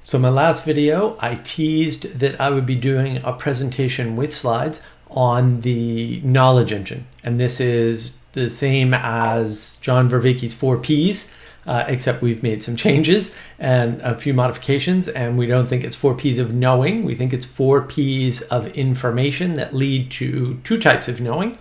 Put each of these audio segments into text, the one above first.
So in my last video, I teased that I would be doing a presentation with slides on the knowledge engine. And this is the same as John Vervaeke's 4 Ps, except we've made some changes and a few modifications. And we don't think it's 4 Ps of knowing. We think it's 4 Ps of information that lead to 2 types of knowing.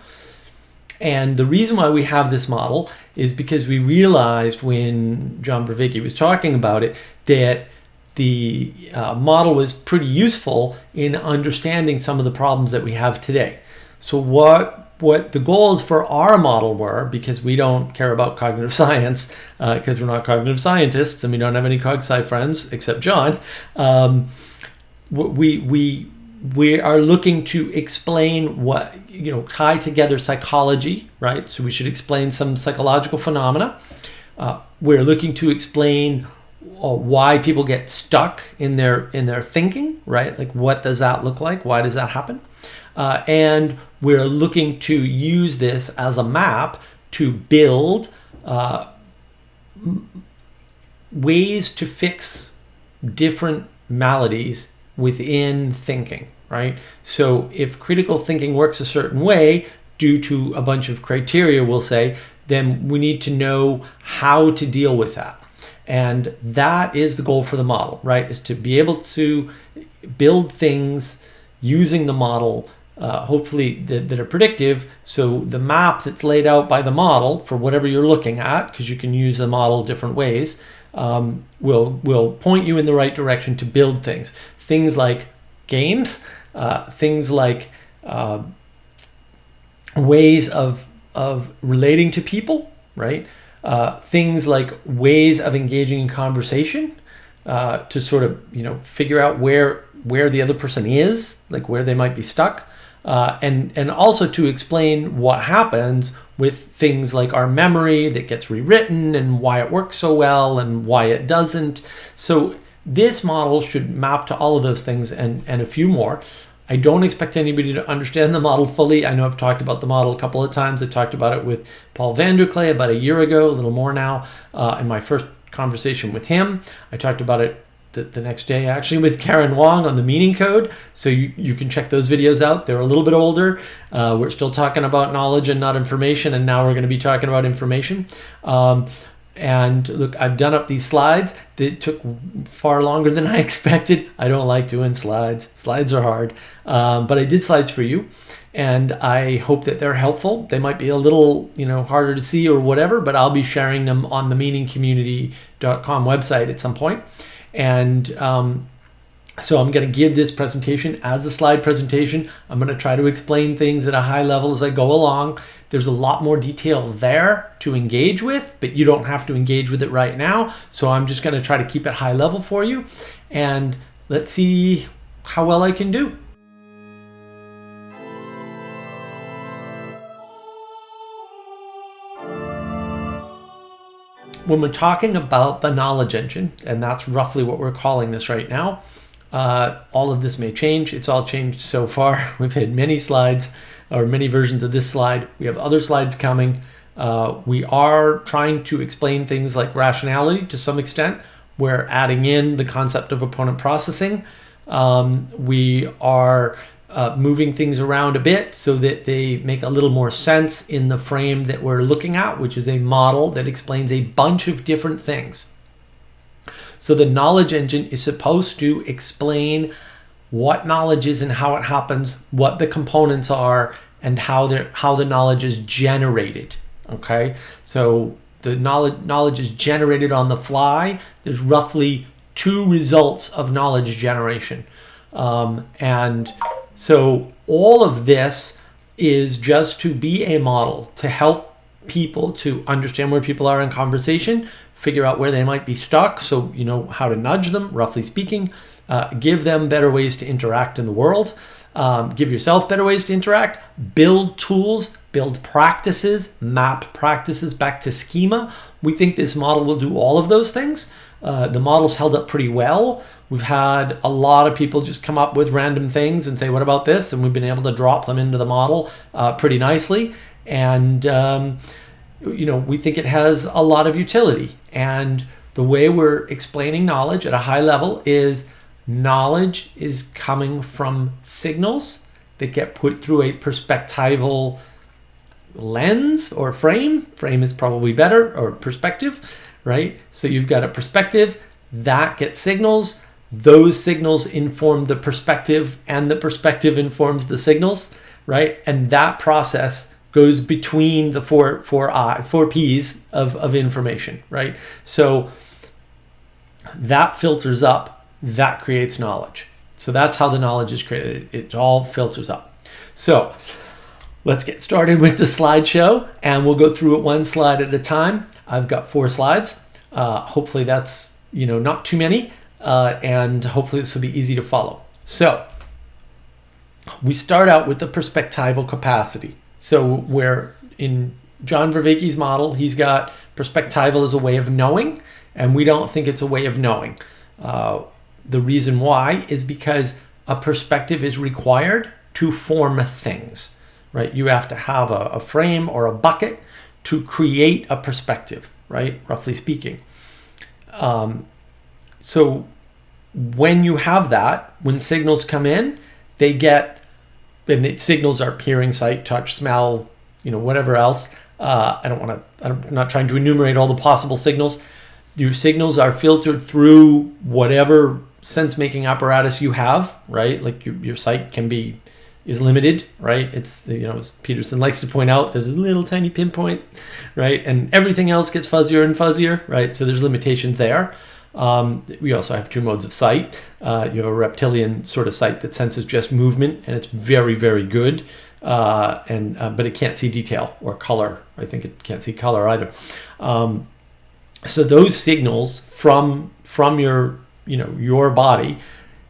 And the reason why we have this model is because we realized when John Vervaeke was talking about it that the model was pretty useful in understanding some of the problems that we have today. So what the goals for our model were, because we don't care about cognitive science, because we're not cognitive scientists and we don't have any cog-sci friends except John, we are looking to explain what, tie together psychology, right? So we should explain some psychological phenomena. We're looking to explain why people get stuck in their thinking, right? Like, what does that look like? Why does that happen? And we're looking to use this as a map to build ways to fix different maladies within thinking, right? So if critical thinking works a certain way due to a bunch of criteria, we'll say, then we need to know how to deal with that. And that is the goal for the model, right? Is to be able to build things using the model, hopefully that are predictive. So the map that's laid out by the model for whatever you're looking at, because you can use the model different ways, will point you in the right direction to build things. Things like games, things like ways of relating to people, right? Things like ways of engaging in conversation to sort of, figure out where the other person is, like where they might be stuck, and also to explain what happens with things like our memory that gets rewritten and why it works so well and why it doesn't. So this model should map to all of those things and a few more. I don't expect anybody to understand the model fully. I know I've talked about the model a couple of times. I talked about it with Paul VanderKlay about a year ago, a little more now, in my first conversation with him. I talked about it the next day, actually, with Karen Wong on the meaning code. So you can check those videos out. They're a little bit older. We're still talking about knowledge and not information, and now we're going to be talking about information. And look, I've done up these slides. It took far longer than I expected. I don't like doing slides. Slides are hard. But I did slides for you, and I hope that they're helpful. They might be a little, harder to see or whatever, but I'll be sharing them on the meaningcommunity.com website at some point. And so I'm going to give this presentation as a slide presentation. I'm going to try to explain things at a high level as I go along. There's a lot more detail there to engage with, but you don't have to engage with it right now. So I'm just going to try to keep it high level for you. And let's see how well I can do. When we're talking about the knowledge engine, and that's roughly what we're calling this right now, all of this may change. It's all changed so far. We've had many slides or many versions of this slide. We have other slides coming. We are trying to explain things like rationality to some extent. We're adding in the concept of opponent processing. We are moving things around a bit so that they make a little more sense in the frame that we're looking at, which is a model that explains a bunch of different things. So the knowledge engine is supposed to explain what knowledge is and how it happens, what the components are, and how the knowledge is generated. Okay, so the knowledge is generated on the fly. There's roughly 2 results of knowledge generation, and so all of this is just to be a model to help people to understand where people are in conversation, figure out where they might be stuck, so you know how to nudge them, roughly speaking, give them better ways to interact in the world, give yourself better ways to interact, build tools, build practices, map practices back to schema. We think this model will do all of those things. The model's held up pretty well. We've had a lot of people just come up with random things and say, what about this? And we've been able to drop them into the model pretty nicely. And we think it has a lot of utility. And the way we're explaining knowledge at a high level is knowledge is coming from signals that get put through a perspectival lens or frame. Frame is probably better, or perspective, right? So you've got a perspective that gets signals. Those signals inform the perspective, and the perspective informs the signals, right? And that process goes between the four P's of information, right? So that filters up, that creates knowledge. So that's how the knowledge is created. It all filters up. So let's get started with the slideshow, and we'll go through it one slide at a time. I've got 4 slides. Hopefully that's, not too many, and hopefully this will be easy to follow. So we start out with the perspectival capacity. So where in John Vervaeke's model, he's got perspectival as a way of knowing, and we don't think it's a way of knowing. The reason why is because a perspective is required to form things, right? You have to have a frame or a bucket to create a perspective, right? Roughly speaking. So when you have that, when signals come in, and the signals are hearing, sight, touch, smell, whatever else. I'm not trying to enumerate all the possible signals. Your signals are filtered through whatever sense-making apparatus you have, right? Like your sight is limited, right? It's, as Peterson likes to point out, there's a little tiny pinpoint, right? And everything else gets fuzzier and fuzzier, right? So there's limitations there. We also have 2 modes of sight. You have a reptilian sort of sight that senses just movement, and it's very, very good. But it can't see detail or color. I think it can't see color either. So those signals from your body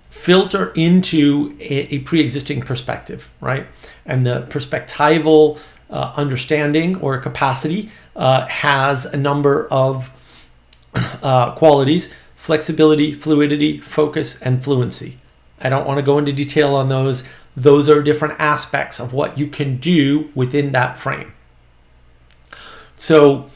filter into a pre-existing perspective, right? And the perspectival understanding or capacity has a number of qualities: flexibility, fluidity, focus, and fluency. I don't want to go into detail on those. Those are different aspects of what you can do within that frame. So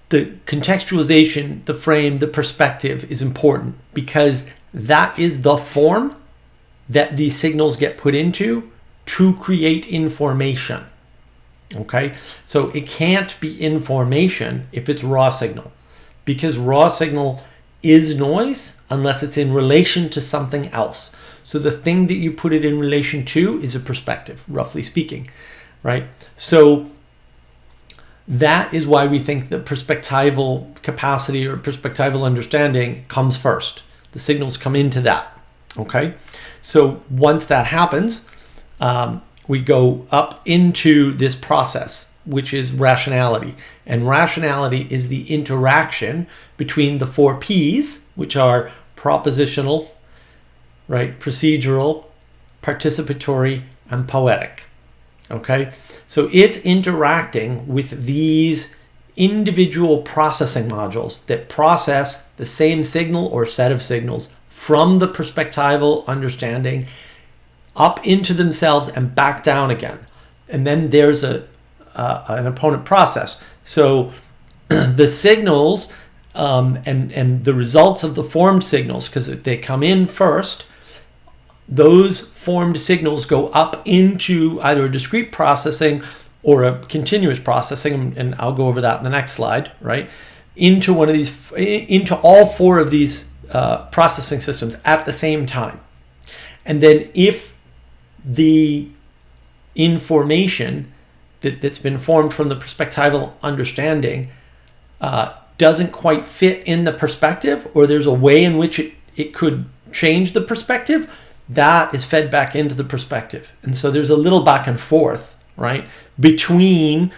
the contextualization, the frame, the perspective is important because that is the form that these signals get put into to create information. Okay, so it can't be information if it's raw signal, because raw signal is noise unless it's in relation to something else. So the thing that you put it in relation to is a perspective, roughly speaking, right? So that is why we think the perspectival capacity or perspectival understanding comes first. The signals come into that, okay? So once that happens, we go up into this process, which is rationality. And rationality is the interaction between the 4 P's, which are propositional, right, procedural, participatory, and poetic. Okay? So it's interacting with these individual processing modules that process the same signal or set of signals from the perspectival understanding up into themselves and back down again. And then there's an opponent process. So the signals and the results of the formed signals, because if they come in first, those formed signals go up into either a discrete processing or a continuous processing, and I'll go over that in the next slide, right? Into all 4 of these processing systems at the same time. And then if the information that's been formed from the perspectival understanding doesn't quite fit in the perspective, or there's a way in which it could change the perspective, that is fed back into the perspective. And so there's a little back and forth, right, between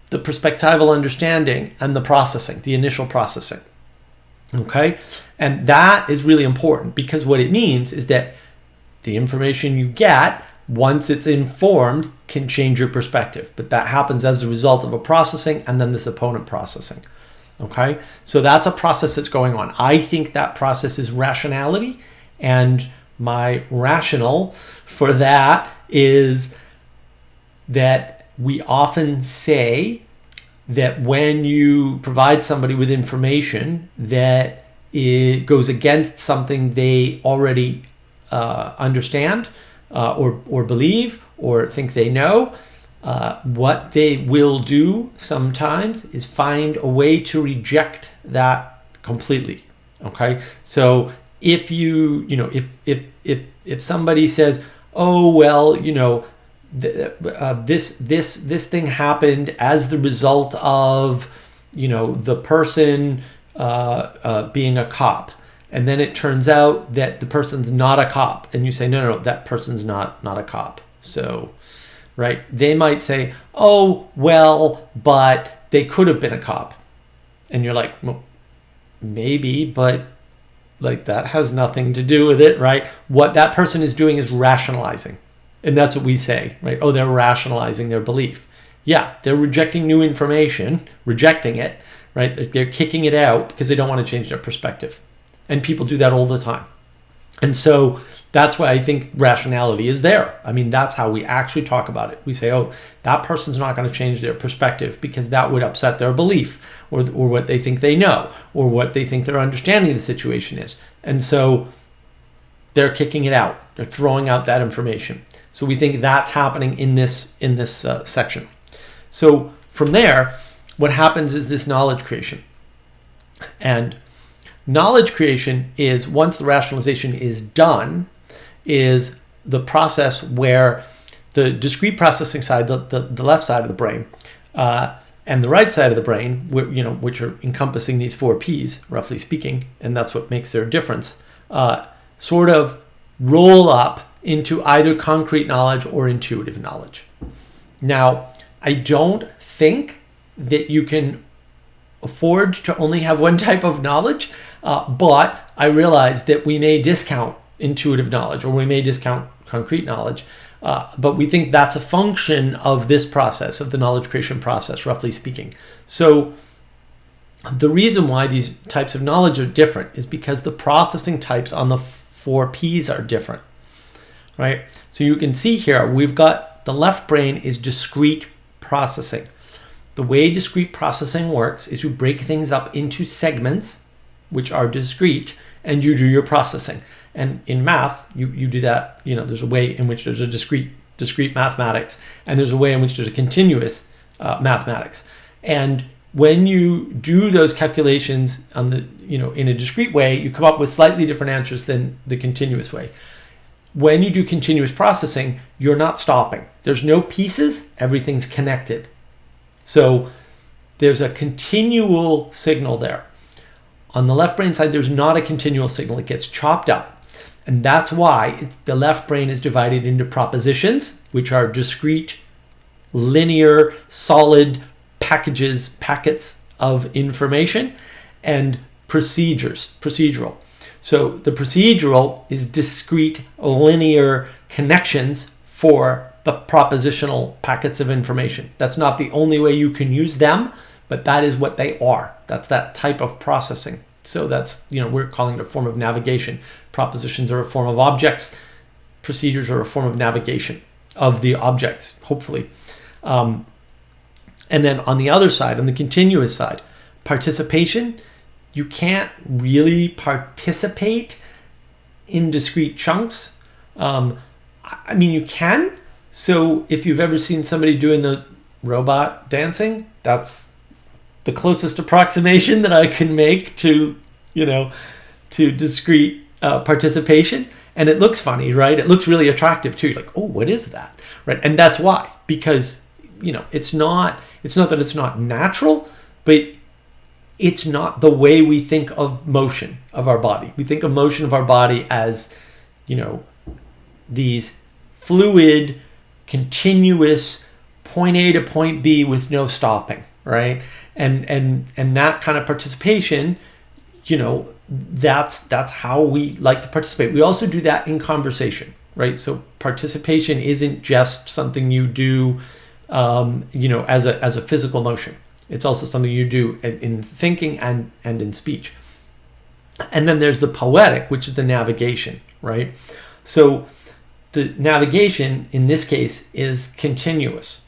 the perspectival understanding and the processing, the initial processing. Okay? And that is really important, because what it means is that the information you get, once it's informed, can change your perspective. But that happens as a result of a processing and then this opponent processing. Okay? So that's a process that's going on. I think that process is rationality, and my rationale for that is that we often say that when you provide somebody with information that it goes against something they already understand or believe or think they know, what they will do sometimes is find a way to reject that completely. Okay, so if if somebody says, oh well, this thing happened as the result of the person being a cop, and then it turns out that the person's not a cop, and you say no, that person's not a cop. So right, they might say, oh well, but they could have been a cop, and you're like, well, maybe, but like that has nothing to do with it, right? What that person is doing is rationalizing. And that's what we say, right? Oh, they're rationalizing their belief. Yeah, they're rejecting new information, rejecting it, right? They're kicking it out because they don't want to change their perspective. And people do that all the time. And so that's why I think rationality is there. I mean, that's how we actually talk about it. We say, oh, that person's not going to change their perspective because that would upset their belief or what they think they know or what they think their understanding of the situation is. And so they're kicking it out. They're throwing out that information. So we think that's happening in this section. So from there, what happens is this knowledge creation. And knowledge creation is, once the rationalization is done, is the process where the discrete processing side, the left side of the brain, and the right side of the brain, which are encompassing these 4 Ps, roughly speaking, and that's what makes their difference, sort of roll up into either concrete knowledge or intuitive knowledge. Now, I don't think that you can afford to only have one type of knowledge, but I realize that we may discount intuitive knowledge or we may discount concrete knowledge, but we think that's a function of this process, of the knowledge creation process, roughly speaking. So the reason why these types of knowledge are different is because the processing types on the 4 Ps are different, right? So you can see here, we've got the left brain is discrete processing. The way discrete processing works is you break things up into segments, which are discrete, and you do your processing. And in math, you do that, there's a way in which there's a discrete mathematics, and there's a way in which there's a continuous mathematics. And when you do those calculations on the, in a discrete way, you come up with slightly different answers than the continuous way. When you do continuous processing, you're not stopping. There's no pieces, everything's connected. So there's a continual signal there. On the left brain side, there's not a continual signal. It gets chopped up. And that's why the left brain is divided into propositions, which are discrete, linear, solid packets of information, and procedural. So the procedural is discrete, linear connections for the propositional packets of information. That's not the only way you can use them, but that is what they are. That's that type of processing. So that's, we're calling it a form of navigation. Propositions are a form of objects. Procedures are a form of navigation of the objects, hopefully. And then on the other side, on the continuous side, participation, you can't really participate in discrete chunks. You can. So if you've ever seen somebody doing the robot dancing, that's the closest approximation that I can make to discrete participation. And it looks funny, right? It looks really attractive too. You're like, oh, what is that? Right? And that's why, because, it's not that it's not natural, but it's not the way we think of motion of our body. We think of motion of our body as, these fluid, continuous point A to point B with no stopping, right? And that kind of participation, that's how we like to participate. We also do that in conversation, right? So participation isn't just something you do, as a physical motion. It's also something you do in thinking and in speech. And then there's the poetic, which is the navigation, right? So the navigation in this case is continuous.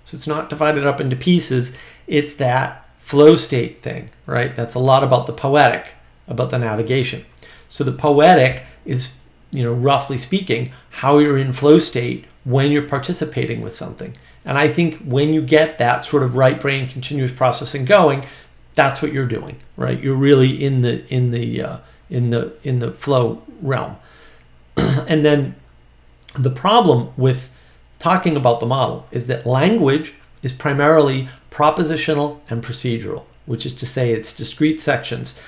So it's not divided up into pieces. It's that flow state thing, right? That's a lot about the poetic, about the navigation. So the poetic is, roughly speaking, how you're in flow state when you're participating with something. And I think when you get that sort of right brain continuous processing going, that's what you're doing, right? You're really in the flow realm. And then the problem with talking about the model is that language is primarily propositional and procedural, which is to say it's discrete sections.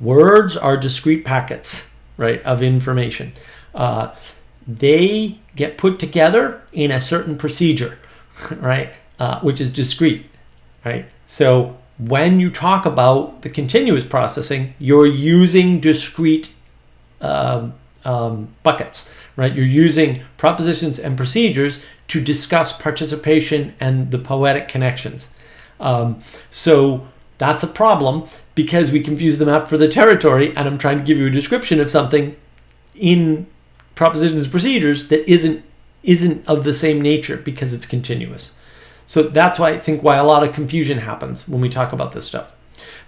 Words are discrete packets, right, of information. They get put together in a certain procedure, right, which is discrete, right? So when you talk about the continuous processing, you're using discrete buckets, right? You're using propositions and procedures to discuss participation and the poetic connections. So that's a problem because we confuse the map for the territory, and I'm trying to give you a description of something in propositions and procedures that isn't of the same nature because it's continuous. So that's why I think why a lot of confusion happens when we talk about this stuff.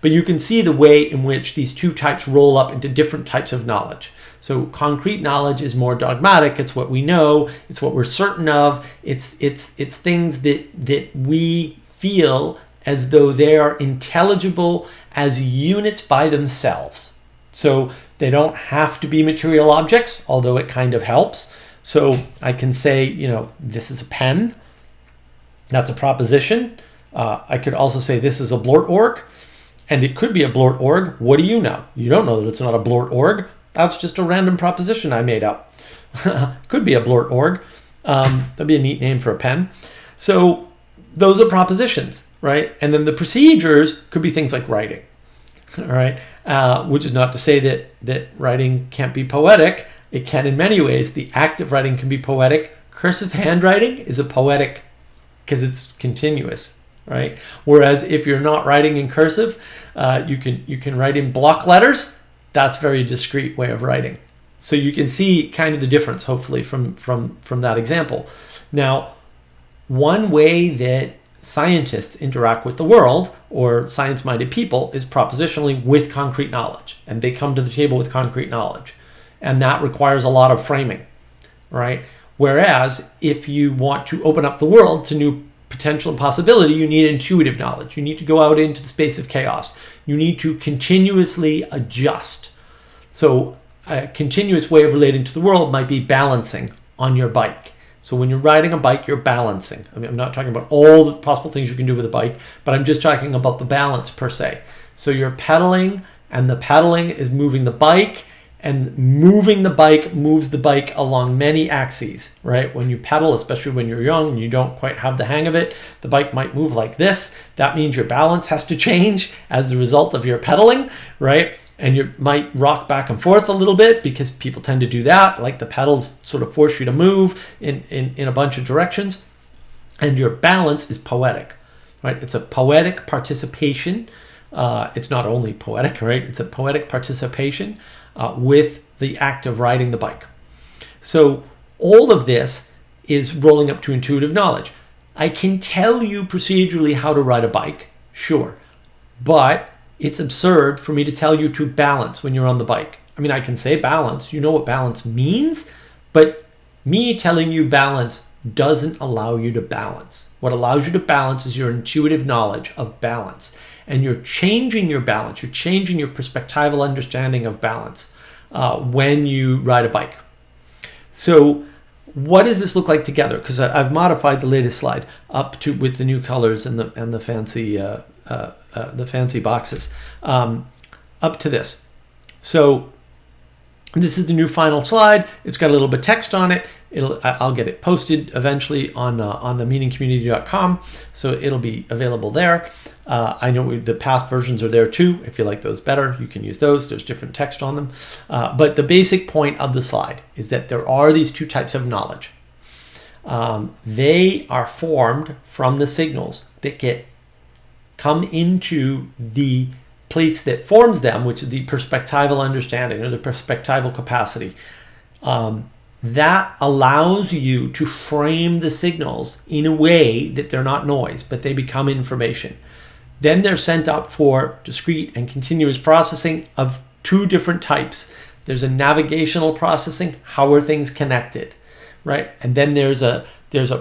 But you can see the way in which these two types roll up into different types of knowledge. So concrete knowledge is more dogmatic. It's what we know. It's what we're certain of. It's things that we feel as though they are intelligible as units by themselves. So they don't have to be material objects, although it kind of helps. So I can say, this is a pen. That's a proposition. I could also say this is a blort org, and it could be a blort org. What do you know? You don't know that it's not a blort org. That's just a random proposition I made up. Could be a blort org. That'd be a neat name for a pen. So those are propositions, right? And then the procedures could be things like writing, all right? Which is not to say that writing can't be poetic. It can in many ways. The act of writing can be poetic. Cursive handwriting is a poetic because it's continuous, right? Whereas if you're not writing in cursive, you can write in block letters. That's a very discrete way of writing. So you can see kind of the difference, hopefully, from that example. Now, one way that scientists interact with the world, or science-minded people, is propositionally with concrete knowledge. And they come to the table with concrete knowledge. And that requires a lot of framing, right? Whereas if you want to open up the world to new potential and possibility, you need intuitive knowledge. You need to go out into the space of chaos. You need to continuously adjust. So a continuous way of relating to the world might be balancing on your bike. So when you're riding a bike, you're balancing. I mean, I'm not talking about all the possible things you can do with a bike, but I'm just talking about the balance per se. So you're pedaling, and the pedaling is moving the bike, and moving the bike moves the bike along many axes, right? When you pedal, especially when you're young and you don't quite have the hang of it, the bike might move like this. That means your balance has to change as the result of your pedaling, right? And you might rock back and forth a little bit because people tend to do that, like the pedals sort of force you to move in a bunch of directions. And your balance is poetic, right? It's a poetic participation. It's not only poetic, right? It's a poetic participation with the act of riding the bike. So all of this is rolling up to intuitive knowledge. I can tell you procedurally how to ride a bike, sure, but it's absurd for me to tell you to balance when you're on the bike. I mean, I can say balance, you know what balance means, but me telling you balance doesn't allow you to balance. What allows you to balance is your intuitive knowledge of balance. And you're changing your balance, you're changing your perspectival understanding of balance when you ride a bike. So what does this look like together? Because I've modified the latest slide up to with the new colors and the fancy boxes up to this. So this is the new final slide. It's got a little bit of text on it. I'll get it posted eventually on the meaningcommunity.com, so it'll be available there. I know the past versions are there too. If you like those better, you can use those. There's different text on them. But the basic point of the slide is that there are these two types of knowledge. They are formed from the signals that come into the place that forms them, which is the perspectival understanding or the perspectival capacity. That allows you to frame the signals in a way that they're not noise, but they become information. Then they're sent up for discrete and continuous processing of two different types. There's a navigational processing, how are things connected, right? And then there's a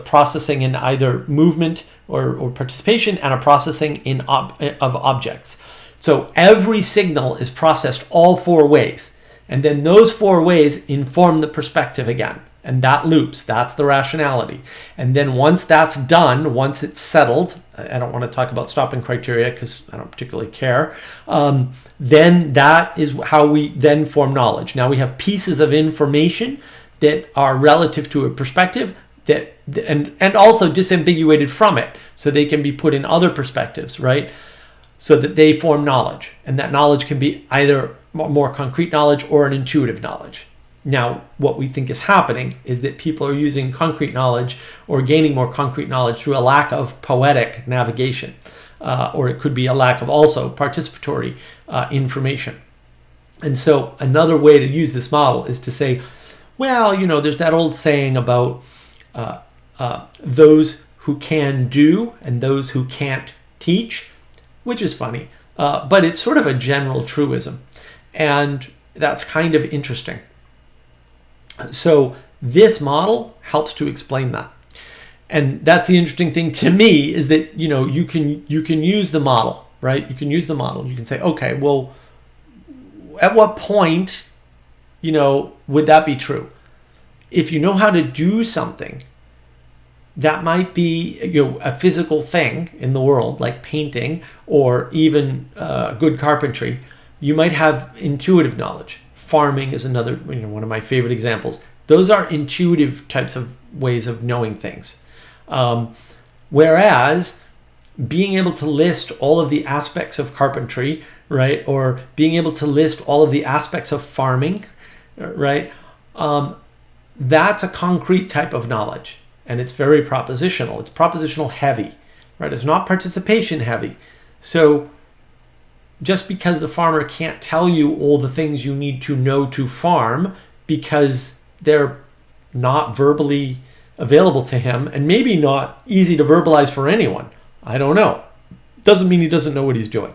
processing in either movement or participation, and a processing of objects. So every signal is processed all four ways. And then those four ways inform the perspective again. And that loops, that's the rationality. And then once that's done, once it's settled, I don't want to talk about stopping criteria because I don't particularly care, then that is how we then form knowledge. Now we have pieces of information that are relative to a perspective that and also disambiguated from it, so they can be put in other perspectives, right? So that they form knowledge. And that knowledge can be either more concrete knowledge or an intuitive knowledge. Now, what we think is happening is that people are using concrete knowledge or gaining more concrete knowledge through a lack of poetic navigation, or it could be a lack of also participatory information. And so another way to use this model is to say, well, there's that old saying about those who can do and those who can't teach, which is funny, but it's sort of a general truism. And that's kind of interesting. So this model helps to explain that. And that's the interesting thing to me, is that, you can use the model, right? You can use the model. You can say, okay, well, at what point, would that be true? If you know how to do something, that might be, a physical thing in the world, like painting or even good carpentry. You might have intuitive knowledge. Farming is another, one of my favorite examples. Those are intuitive types of ways of knowing things. Whereas being able to list all of the aspects of carpentry, right, or being able to list all of the aspects of farming, right, that's a concrete type of knowledge. And it's very propositional. It's propositional heavy, right? It's not participation heavy. So just because the farmer can't tell you all the things you need to know to farm because they're not verbally available to him, and maybe not easy to verbalize for anyone, I don't know, doesn't mean he doesn't know what he's doing.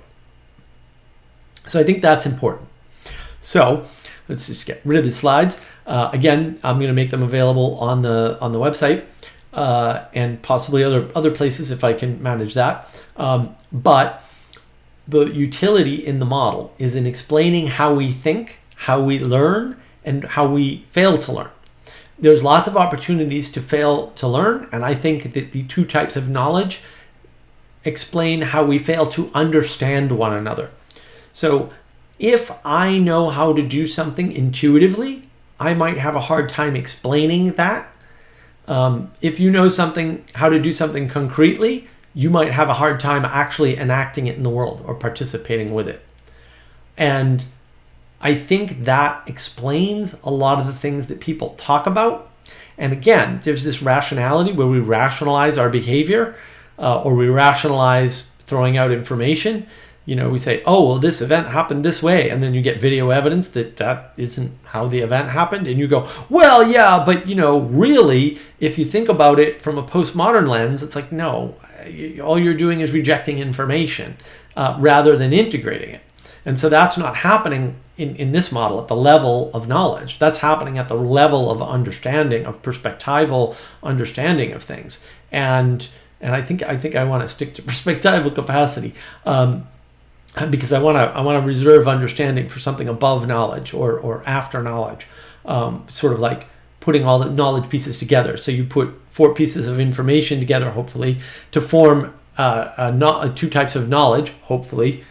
So I think that's important. So let's just get rid of the slides. Again, I'm going to make them available on the website and possibly other places if I can manage that. But the utility in the model is in explaining how we think, how we learn, and how we fail to learn. There's lots of opportunities to fail to learn, and I think that the two types of knowledge explain how we fail to understand one another. So if I know how to do something intuitively, I might have a hard time explaining that. If you know how to do something concretely, you might have a hard time actually enacting it in the world or participating with it. And I think that explains a lot of the things that people talk about. And again, there's this rationality where we rationalize our behavior, or we rationalize throwing out information. We say, oh, well, this event happened this way. And then you get video evidence that isn't how the event happened. And you go, well, yeah, but, really, if you think about it from a postmodern lens, it's like, no, all you're doing is rejecting information rather than integrating it. And so that's not happening in this model at the level of knowledge. That's happening at the level of understanding, of perspectival understanding of things. And I think I want to stick to perspectival capacity. Because I want to reserve understanding for something above knowledge or after knowledge, sort of like putting all the knowledge pieces together. So you put 4 pieces of information together, hopefully, to form two types of knowledge, hopefully.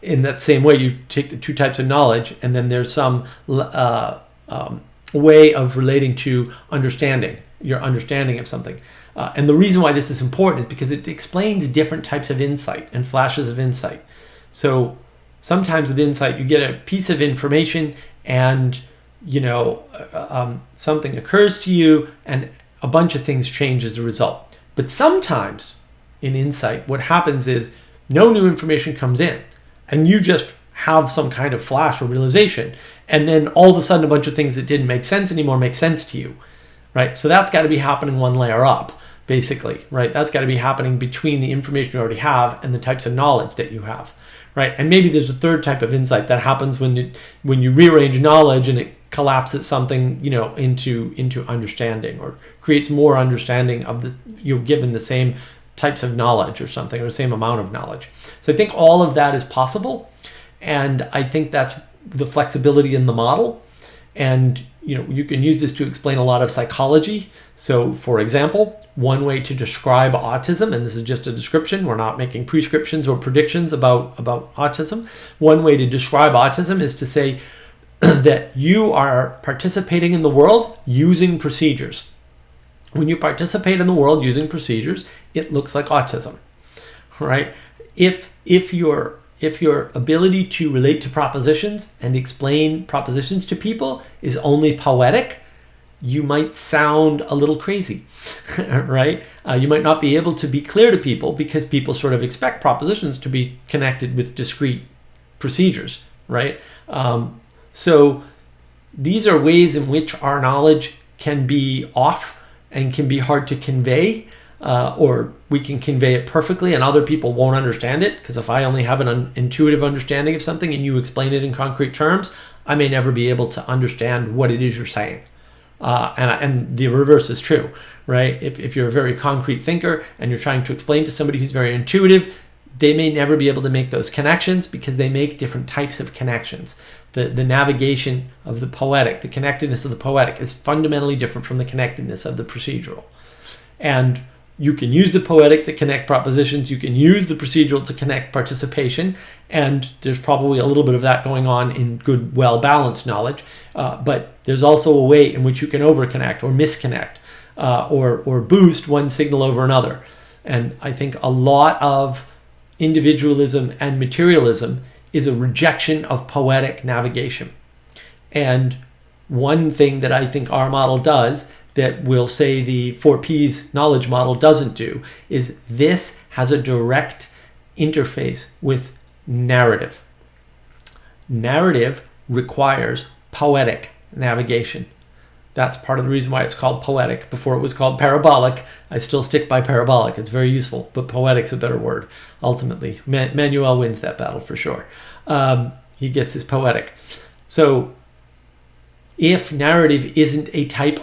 In that same way, you take the 2 types of knowledge, and then there's some way of relating to understanding, your understanding of something. And the reason why this is important is because it explains different types of insight and flashes of insight. So sometimes with insight, you get a piece of information and, something occurs to you and a bunch of things change as a result. But sometimes in insight, what happens is no new information comes in and you just have some kind of flash or realization. And then all of a sudden, a bunch of things that didn't make sense anymore make sense to you, right? So that's got to be happening one layer up basically, right? That's got to be happening between the information you already have and the types of knowledge that you have, right? And maybe there's a third type of insight that happens when you rearrange knowledge and it collapses something, into understanding, or creates more understanding of given the same types of knowledge or something, or the same amount of knowledge. So I think all of that is possible, and I think that's the flexibility in the model. And you can use this to explain a lot of psychology. So for example, one way to describe autism, and this is just a description, we're not making prescriptions or predictions about autism. One way to describe autism is to say that you are participating in the world using procedures. When you participate in the world using procedures, it looks like autism, right? If your ability to relate to propositions and explain propositions to people is only poetic, you might sound a little crazy, right? You might not be able to be clear to people because people sort of expect propositions to be connected with discrete procedures, right? So these are ways in which our knowledge can be off and can be hard to convey, or we can convey it perfectly and other people won't understand it, because if I only have an intuitive understanding of something and you explain it in concrete terms, I may never be able to understand what it is you're saying. And the reverse is true, right? If you're a very concrete thinker and you're trying to explain to somebody who's very intuitive, they may never be able to make those connections because they make different types of connections. The navigation of the poetic, the connectedness of the poetic is fundamentally different from the connectedness of the procedural. And you can use the poetic to connect propositions, you can use the procedural to connect participation, and there's probably a little bit of that going on in good, well-balanced knowledge, but there's also a way in which you can overconnect or misconnect, or boost one signal over another. And I think a lot of individualism and materialism is a rejection of poetic navigation. And one thing that I think our model does that we'll say the 4Ps knowledge model doesn't do is this has a direct interface with narrative. Narrative requires poetic navigation. That's part of the reason why it's called poetic. Before it was called parabolic. I still stick by parabolic. It's very useful, but poetic's a better word, ultimately. Manuel wins that battle for sure. He gets his poetic. So if narrative isn't a type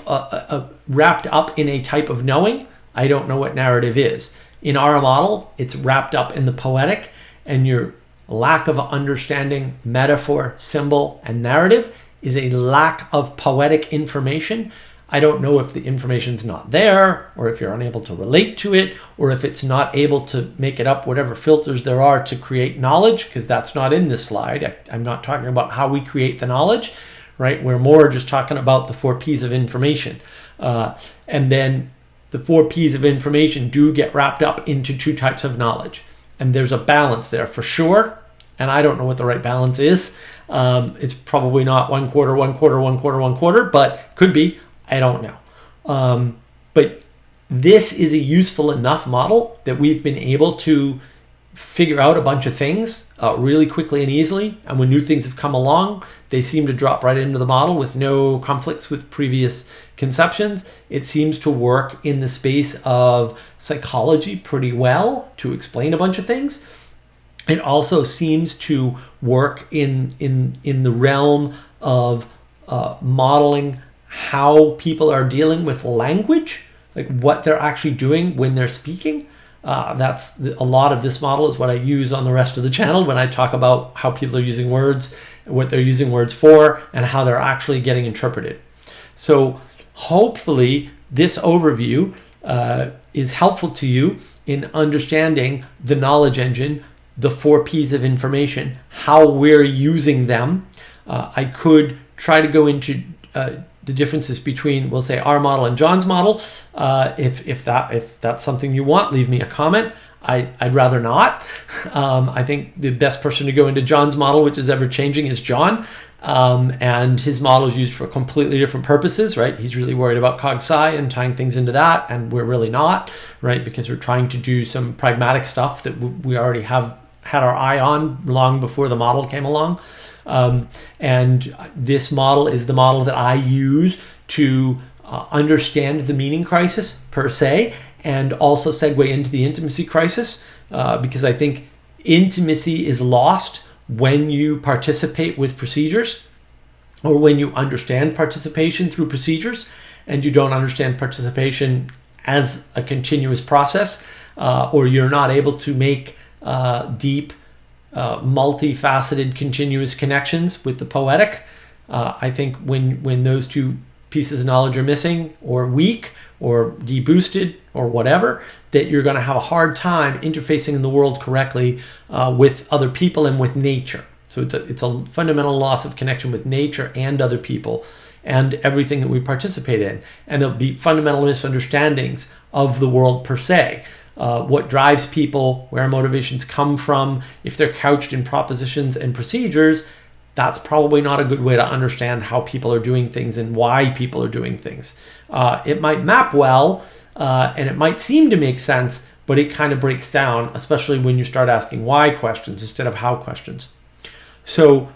wrapped up in a type of knowing, I don't know what narrative is. In our model, it's wrapped up in the poetic, and your lack of understanding metaphor, symbol, and narrative is a lack of poetic information. I don't know if the information's not there, or if you're unable to relate to it, or if it's not able to make it up whatever filters there are to create knowledge, because that's not in this slide. I'm not talking about how we create the knowledge, right? We're more just talking about the 4 Ps of information. And then the 4 Ps of information do get wrapped up into 2 types of knowledge. And there's a balance there for sure. And I don't know what the right balance is. It's probably not 1/4, 1/4, 1/4, 1/4, but could be. I don't know. But this is a useful enough model that we've been able to figure out a bunch of things really quickly and easily. And when new things have come along, they seem to drop right into the model with no conflicts with previous conceptions. It seems to work in the space of psychology pretty well to explain a bunch of things. It also seems to work in the realm of modeling how people are dealing with language, like what they're actually doing when they're speaking. That's a lot of this model is what I use on the rest of the channel when I talk about how people are using words, what they're using words for, and how they're actually getting interpreted. So hopefully this overview is helpful to you in understanding the knowledge engine, the 4 Ps of information, how we're using them. I could try to go into the differences between, we'll say, our model and John's model. If that's something you want, leave me a comment. I'd rather not. I think the best person to go into John's model, which is ever changing, is John. And his model is used for completely different purposes, right? He's really worried about cog-sci and tying things into that, and we're really not, right? Because we're trying to do some pragmatic stuff that we already have had our eye on long before the model came along. And this model is the model that I use to understand the meaning crisis per se, and also segue into the intimacy crisis, because I think intimacy is lost when you participate with procedures, or when you understand participation through procedures and you don't understand participation as a continuous process, or you're not able to make deep, multifaceted, continuous connections with the poetic. I think when those two pieces of knowledge are missing or weak or deboosted or whatever, that you're going to have a hard time interfacing in the world correctly with other people and with nature. So it's a fundamental loss of connection with nature and other people and everything that we participate in. And there'll be fundamental misunderstandings of the world per se. What drives people, where motivations come from, if they're couched in propositions and procedures, that's probably not a good way to understand how people are doing things and why people are doing things. It might map well, and it might seem to make sense, but it kind of breaks down, especially when you start asking why questions instead of how questions. So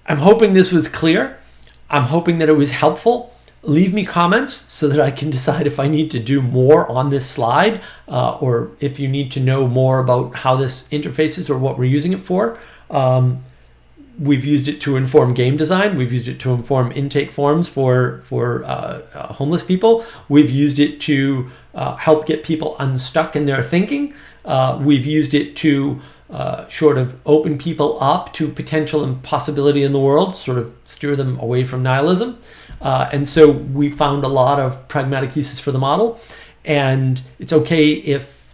I'm hoping this was clear. I'm hoping that it was helpful. Leave me comments so that I can decide if I need to do more on this slide, or if you need to know more about how this interfaces or what we're using it for. We've used it to inform game design. We've used it to inform intake forms for homeless people. We've used it to help get people unstuck in their thinking. We've used it to sort of open people up to potential and possibility in the world, sort of steer them away from nihilism. And so we found a lot of pragmatic uses for the model. And it's okay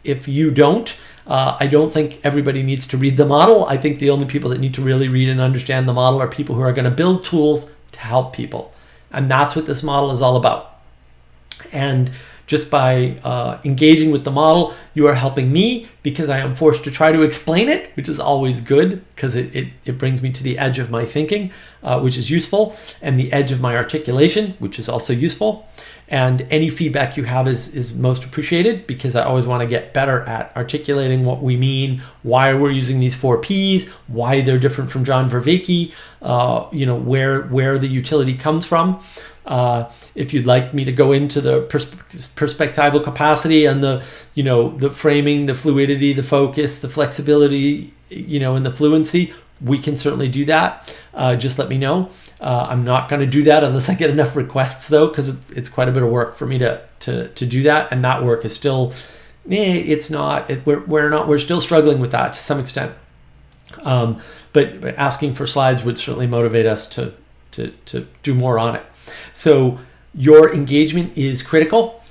if you don't. I don't think everybody needs to read the model. I think the only people that need to really read and understand the model are people who are going to build tools to help people. And that's what this model is all about. And just by engaging with the model, you are helping me, because I am forced to try to explain it, which is always good, because it brings me to the edge of my thinking, which is useful, and the edge of my articulation, which is also useful. And any feedback you have is most appreciated, because I always want to get better at articulating what we mean, why we're using these 4 Ps, why they're different from John Vervaeke, where the utility comes from. If you'd like me to go into the perspectival capacity and the framing, the fluidity, the focus, the flexibility, and the fluency, we can certainly do that. Just let me know. I'm not going to do that unless I get enough requests, though, because it's quite a bit of work for me to do that, and that work is still, we're still struggling with that to some extent. But asking for slides would certainly motivate us to do more on it. So your engagement is critical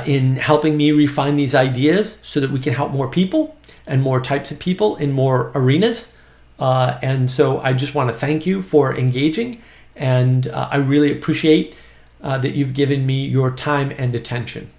in helping me refine these ideas so that we can help more people and more types of people in more arenas. And so I just want to thank you for engaging, and I really appreciate that you've given me your time and attention.